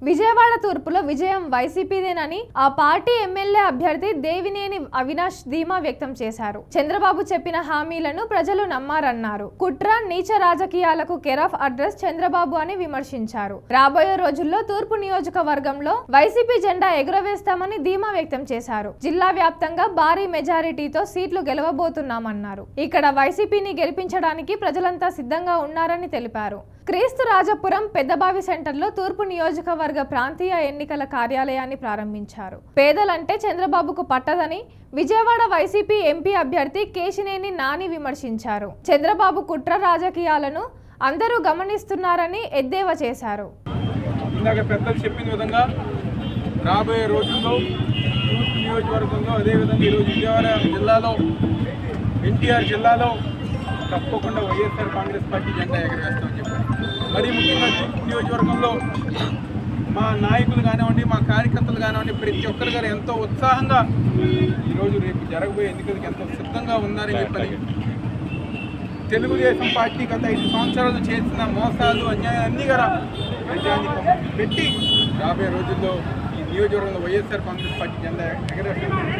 విజయవాడ తూర్పులో విజయం వైసీపీదేనని ఆ party MLA అభ్యర్థి దేవినేని అవినాష్ ధీమా వ్యక్తం చేశారు. చంద్రబాబు చెప్పిన హామీలను ప్రజలు నమ్మారన్నారు. కుట్ర నీచ రాజకీయాలకు కేరాఫ్ అడ్రస్ చంద్రబాబు అని విమర్శించారు. రాబోయే రోజుల్లో తూర్పు నియోజకవర్గంలో వైసీపీ జెండా ఎగురవేస్తామని ధీమా వ్యక్తం చేశారు. జిల్లా వ్యాప్తంగా భారీ మెజారిటీతో సీట్లు గెలవబోతున్నామన్నారు. ఇక్కడ వైసీపీని గెలిపించడానికి ప్రజలంతా సిద్ధంగా ఉన్నారని తెలిపారు. క్రీస్తు రాజపురం పెద్దబావి సెంటర్లో తూర్పు నియోజకవర్గ ప్రాంతీయ ఎన్నికల కార్యాలయాన్ని ప్రారంభించారు. పేదలంటే చంద్రబాబుకు పట్టదని విజయవాడ వైసీపీ ఎంపీ అభ్యర్థి కేశినేని నాని విమర్శించారు. చంద్రబాబు కుట్ర రాజకీయాలను అందరూ గమనిస్తున్నారని ఎద్దేవా చేశారు. ఇందాక పెద్దలు చెప్పిన విధంగా రాబోయే రోజుల్లో తూర్పు నియోజకవర్గంలో అదేవిధంగా ఈరోజు విజయవాడ జిల్లాలో ఎన్టీఆర్ జిల్లాలో తప్పకుండా వైఎస్ఆర్ కాంగ్రెస్ పార్టీ జెండా ఎగరవేస్తామని చెప్పారు. మరీ ముఖ్యంగా తూర్పు నియోజకవర్గంలో మా నాయకులు కానివ్వండి, మా కార్యకర్తలు కానివ్వండి, ప్రతి ఒక్కరు గారు ఎంతో ఉత్సాహంగా ఈరోజు రేపు జరగబోయే ఎన్నికలకు ఎంతో సిద్ధంగా ఉన్నారని చెప్పని తెలుగుదేశం పార్టీ గత 5 సంవత్సరాలు చేసిన మోసాలు అన్యాయాలు అన్నీ కూడా ప్రజానికం పెట్టి రాబోయే రోజుల్లో ఈ నియోజకవర్గంలో వైఎస్ఆర్ కాంగ్రెస్ పార్టీ జెండా ఎగరవేస్తామని